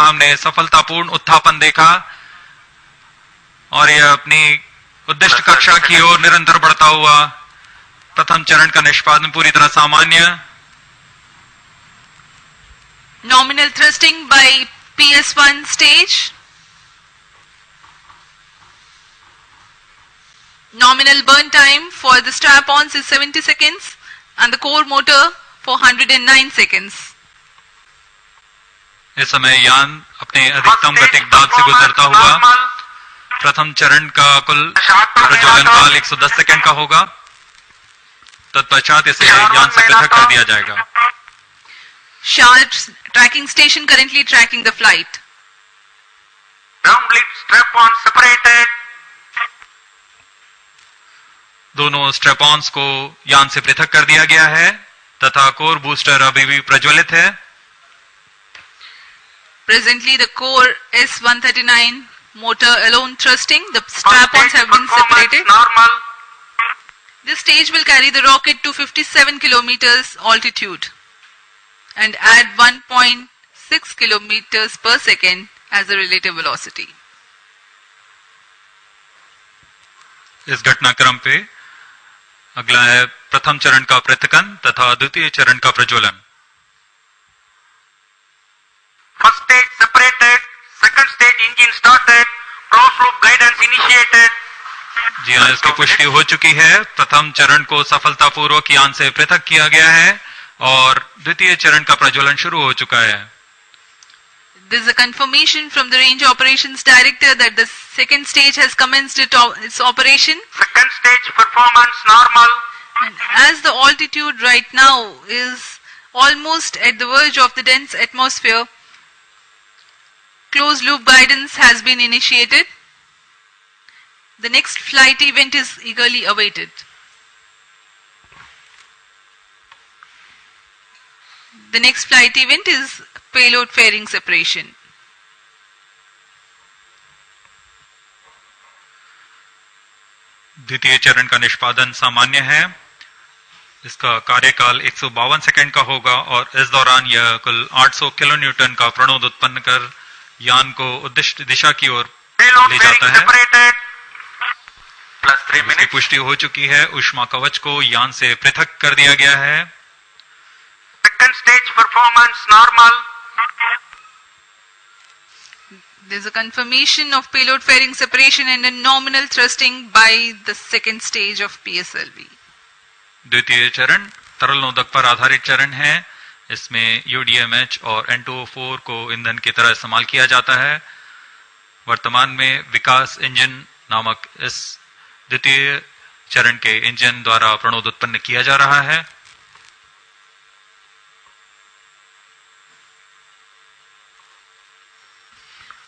हमने सफलतापूर्ण उत्थापन देखा और यह अपनी उद्दिष्ट कक्षा की ओर निरंतर बढ़ता हुआ। प्रथम चरण का निष्पादन पूरी तरह सामान्य। Nominal thrusting by PS1 stage. Nominal burn time for the strap-ons is 70 seconds and the core motor for 109 seconds. इस समय यान अपने अधिकतम गतिक दाब से गुजरता हुआ। प्रथम चरण का कुल प्रज्वलन काल 110 सेकंड का होगा। तत्पश्चात इसे यान से पृथक कर दिया जाएगा। Sharp tracking station currently tracking the flight. Ground lift strap-on separated. दोनों स्ट्रैप-ऑन्स को यान से पृथक कर दिया गया है तथा कोर बूस्टर अभी भी प्रज्वलित है। Presently the core S139 motor alone thrusting. The strap-ons have been separated. Normal. This stage will carry the rocket to 57 kilometers altitude and add 1.6 kilometers per second as a relative velocity. इस घटनाक्रम पे अगला है प्रथम चरण का पृथकन तथा द्वितीय चरण का प्रज्वलन। First stage separated. Second stage engine started. Closed loop guidance initiated. जी हाँ, इसकी पुष्टि हो चुकी है। प्रथम चरण को सफलतापूर्वक यान से पृथक किया गया है और द्वितीय चरण का प्रज्वलन शुरू हो चुका है। There is a confirmation from the Range Operations Director that the second stage has commenced its operation. Second stage performance normal. And as the altitude right now is almost at the verge of the dense atmosphere, closed loop guidance has been initiated. The next flight event is eagerly awaited. The next flight event is payload fairing separation. द्वितीय चरण का निष्पादन सामान्य है। इसका कार्यकाल 152 second का होगा और इस दौरान यह कुल 800 किलो न्यूटन का प्रणोद उत्पन्न कर यान को उद्दिष्ट दिशा की ओर ले जाता है। इसकी पुष्टि हो चुकी है। ऊष्मा कवच को यान से पृथक कर दिया गया है। Second stage performance normal. There is a confirmation of payload fairing separation and a nominal thrusting by the second stage of PSLV. द्वितीय चरण तरल नोदक पर आधारित चरण है। इसमें UDMH और N2O4 को ईंधन की तरह इस्तेमाल किया जाता है। वर्तमान में विकास इंजन नामक इस द्वितीय चरण के इंजन द्वारा प्रणोद उत्पन्न किया जा रहा है।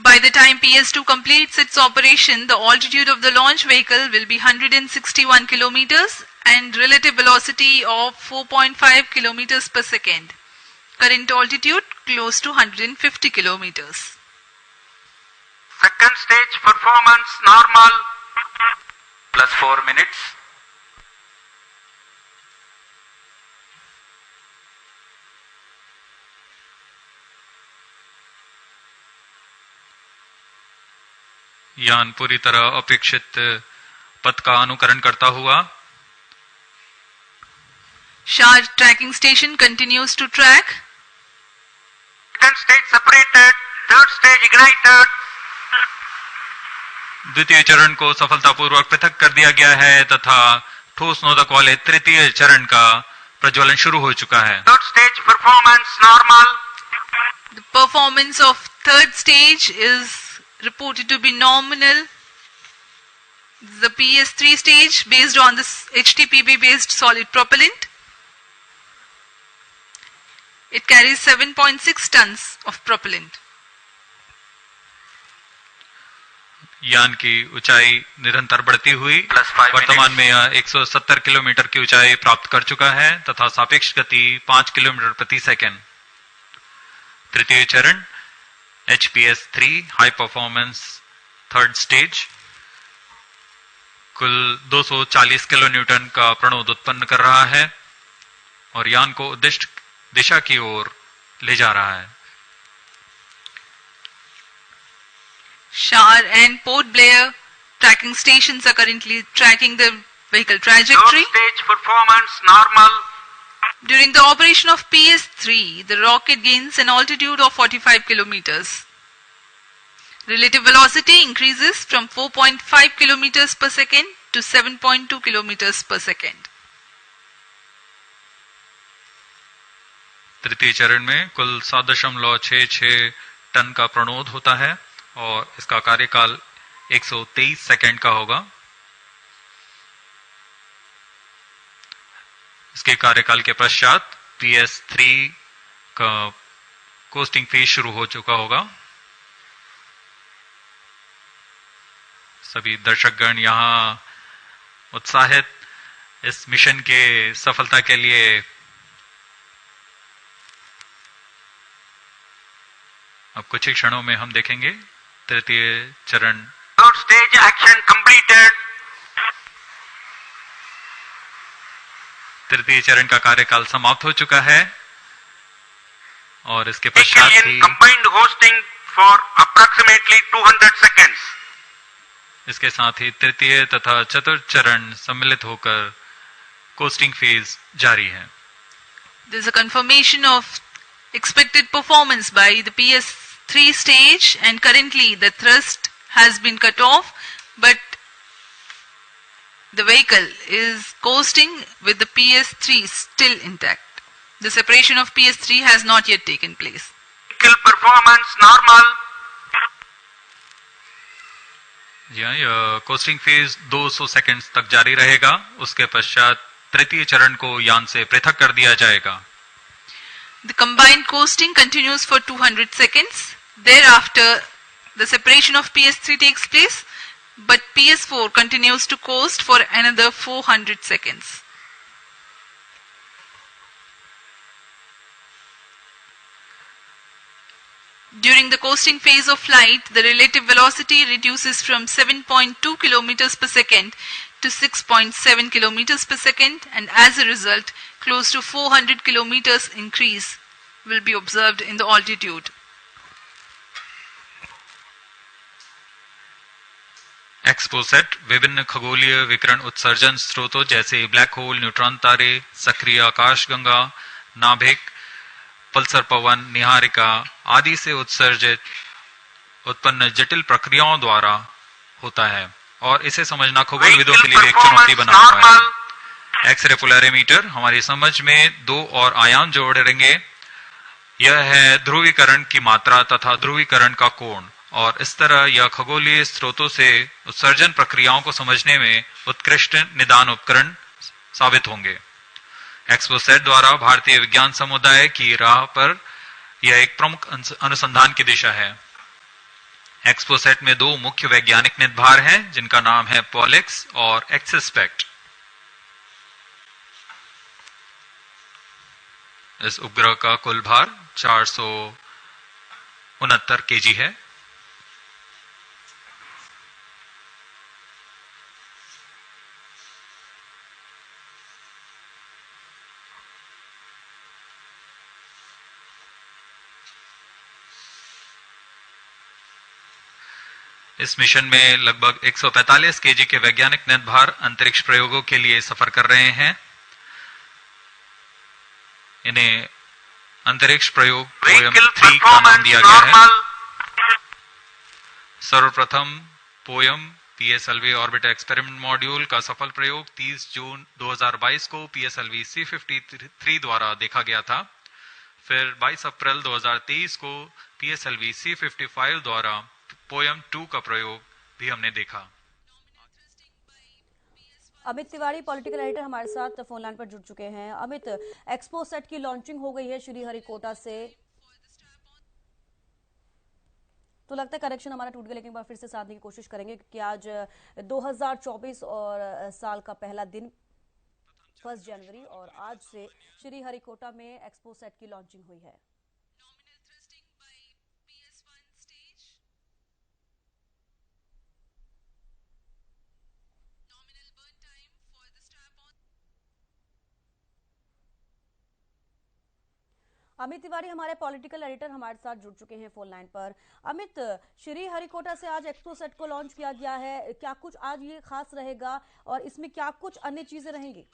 By the time PS2 completes its operation, the altitude of the launch vehicle will be 161 kilometers and relative velocity of 4.5 kilometers per second. Current altitude close to 150 kilometers. Second stage performance normal. Plus 4 minutes. यान पूरी तरह अपेक्षित पथ का अनुकरण करता हुआ। Sharp tracking station continues to track. Second stage separated. Third stage ignited. द्वितीय चरण को सफलतापूर्वक पृथक कर दिया गया है तथा ठोस नोदक वाले तृतीय चरण का प्रज्वलन शुरू हो चुका है। Third stage performance normal. The performance of third stage is reported to be nominal. The PS3 stage based on this HTPB based solid propellant. It carries 7.6 tons of propellant. यान की ऊंचाई निरंतर बढ़ती हुई वर्तमान में यह 170 किलोमीटर की ऊंचाई प्राप्त कर चुका है तथा सापेक्ष गति 5 किलोमीटर प्रति सेकंड। तृतीय चरण HPS3 high performance third stage कुल 240 किलो न्यूटन का प्रणोद उत्पन्न कर रहा है और यान को उद्दिष्ट दिशा की ओर ले जा रहा है। Shar and Port Blair tracking stations are currently tracking the vehicle trajectory. Third stage performance normal. During the operation of PS3, the rocket gains an altitude of 45 kilometers. Relative velocity increases from 4.5 kilometers per second to 7.2 kilometers per second. तृतीय चरण में कुल 7.66 ton का प्रणोद होता है और इसका कार्यकाल 123 सेकंड का होगा। इसके कार्यकाल के पश्चात PS3 का कोस्टिंग फेज शुरू हो चुका होगा। सभी दर्शकगण यहां उत्साहित इस मिशन के सफलता के लिए अब कुछ ही क्षणों में हम देखेंगे तृतीय चरण। Third stage action completed. तृतीय चरण का कार्यकाल समाप्त हो चुका है और इसके पश्चात Vehicle he in combined hosting for approximately 200 seconds. इसके साथ ही तृतीय तथा चतुर्थ चरण सम्मिलित होकर कोस्टिंग फेज जारी है। There is a confirmation of expected performance by the PS3 stage, and currently the thrust has been cut off, but the vehicle is coasting with the PS3 still intact. The separation of PS3 has not yet taken place. Vehicle performance normal. जी हाँ, यह costing phase 200 seconds तक जारी रहेगा। उसके पश्चात तृतीय चरण को यान से पृथक कर दिया जाएगा। The combined coasting continues for 200 seconds. Thereafter, the separation of PS3 takes place, but PS4 continues to coast for another 400 seconds. During the coasting phase of flight, the relative velocity reduces from 7.2 kilometers per second to 6.7 kilometers per second, and as a result, close to 400 kilometers increase will be observed in the altitude. XPoSat विभिन्न खगोलीय विकिरण उत्सर्जन स्रोतों जैसे black hole, neutron तारे, सक्रिय आकाशगंगा, नाभिक, पल्सर पवन, निहारिका आदि से उत्सर्जित उत्पन्न जटिल प्रक्रियाओं द्वारा होता है और इसे समझना खगोलविदों के लिए एक चुनौती बना हुआ है। एक्सरे पोलैरिमीटर हमारी समझ में दो और आयाम जोड़ेंगे। यह है ध्रुवीकरण की मात्रा तथा ध्रुवीकरण का कोण, और इस तरह यह खगोलीय स्रोतों से उत्सर्जन प्रक्रियाओं को समझने में उत्कृष्ट निदान उपकरण साबित होंगे। एक्सपोसेट द्वारा भारतीय विज्ञान समुदाय की राह पर यह एक प्रमुख अनुसंधान की दिशा है। एक्सपोसेट में दो मुख्य वैज्ञानिक निदभार हैं जिनका नाम है पॉलिक्स और एक्सिस्पेक्ट। इस उपग्रह का कुल भार 469 केजी है। इस मिशन में लगभग 145 केजी के वैज्ञानिक निदभार अंतरिक्ष प्रयोगों के लिए सफर कर रहे हैं। इन्हें अंतरिक्ष प्रयोग पोयम 3 का नाम दिया गया है। सर्वप्रथम poem PSLV orbiter experiment module का सफल प्रयोग 30 जून 2022 को PSLV C53 द्वारा देखा गया था। फिर 22 अप्रैल 2023 को PSLV C55 द्वारा पोयम 2 का प्रयोग भी हमने देखा। अमित तिवारी पॉलिटिकल एडिटर हमारे साथ फोन लाइन पर जुड़ चुके हैं। अमित, एक्सपोसेट की लॉन्चिंग हो गई है श्रीहरिकोटा से, तो लगता है कनेक्शन हमारा टूट गया, लेकिन एक बार फिर से साधने की कोशिश करेंगे क्योंकि आज 2024 और साल का पहला दिन 1 जनवरी और आज से श्रीहरिकोटा में एक्सपोसेट की लॉन्चिंग हुई है। अमित तिवारी हमारे पॉलिटिकल एडिटर हमारे साथ जुड़ चुके हैं फोन लाइन पर। अमित, श्रीहरिकोटा से आज एक्सपोसेट को लॉन्च किया गया है, क्या कुछ आज ये खास रहेगा और इसमें क्या कुछ अन्य चीजें रहेंगी?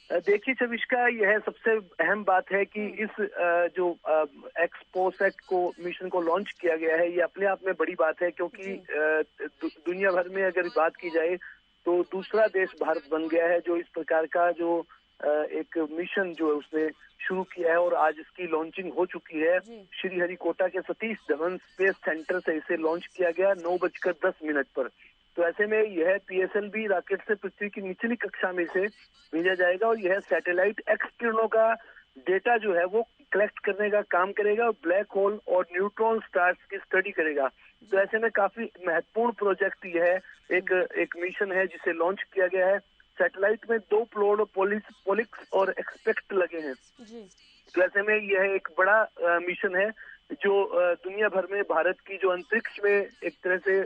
देखिए शविष्का, यह सबसे अहम बात है कि इस जो एक्सपोसेट को मिशन को लॉन्च किया गया है, ये अपने आप में बड़ी बात है, क्योंकि दुनिया भर में अगर बात की जाए तो दूसरा देश भारत बन गया है जो इस प्रकार का जो एक मिशन जो है उसने शुरू किया है और आज इसकी लॉन्चिंग हो चुकी है। श्रीहरिकोटा के सतीश धवन स्पेस सेंटर से इसे लॉन्च किया गया 9:10 पर। तो ऐसे में यह PSLV रॉकेट से पृथ्वी की निचली कक्षा में से भेजा जाएगा और यह सैटेलाइट एक्स किरणों का डेटा जो है वो कलेक्ट करने का काम करेगा और ब्लैक होल और न्यूट्रॉन स्टार्स की स्टडी करेगा। तो ऐसे में काफी महत्वपूर्ण प्रोजेक्ट यह एक मिशन है जिसे लॉन्च किया गया है। सैटेलाइट में 2 प्लोड पोलिक्स और एक्सपेक्ट लगे हैं। तो ऐसे में यह एक बड़ा मिशन है जो दुनिया भर में भारत की जो अंतरिक्ष में एक तरह से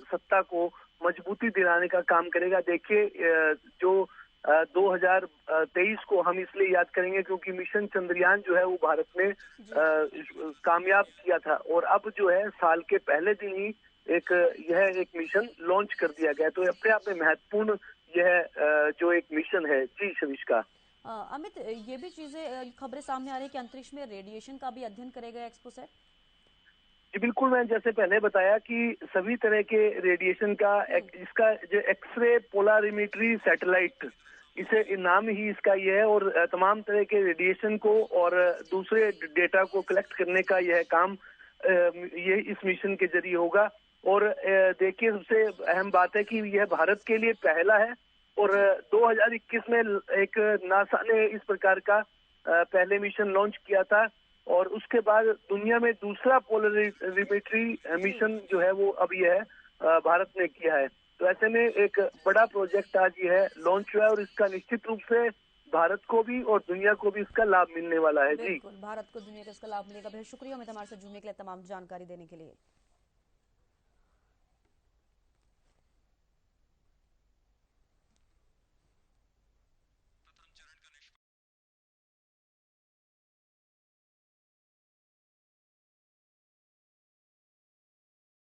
सत्ता को मजबूती दिलाने का काम करेगा। देखिए जो 2023 को हम इसलिए याद करेंगे क्योंकि मिशन चंद्रयान जो है वो भारत ने कामयाब किया था और अब जो है साल के पहले दिन ही यह एक मिशन लॉन्च कर दिया गया। तो अपने आप में महत्वपूर्ण यह जो एक मिशन है। जी शविष्का। अमित, ये भी चीजें खबरें सामने आ रही है कि अंतरिक्ष में रेडिएशन का भी अध्ययन करेगा एक्सपोसेट। जी बिल्कुल, मैं जैसे पहले बताया कि सभी तरह के रेडिएशन का इसका जो एक्सरे पोलरिमेट्री सैटेलाइट, इसे नाम ही इसका ये है और तमाम तरह के रेडिएशन को और दूसरे डेटा को कलेक्ट करने का यह काम ये इस मिशन के जरिए होगा। और देखिए सबसे अहम बात है कि यह भारत के लिए पहला है और 2021 में एक नासा ने इस प्रकार का पहले मिशन लॉन्च किया था और उसके बाद दुनिया में दूसरा पोलरिमेट्री मिशन जो है वो अब यह भारत ने किया है। तो ऐसे में एक बड़ा प्रोजेक्ट आज यह लॉन्च हुआ है और इसका निश्चित रूप से भारत को भी और दुनिया को भी इसका लाभ मिलने वाला है। जी भारत को दुनिया को इसका लाभ मिलेगा। बहुत शुक्रिया अमित हमारे साथ जुड़ने के लिए, तमाम जानकारी देने के लिए।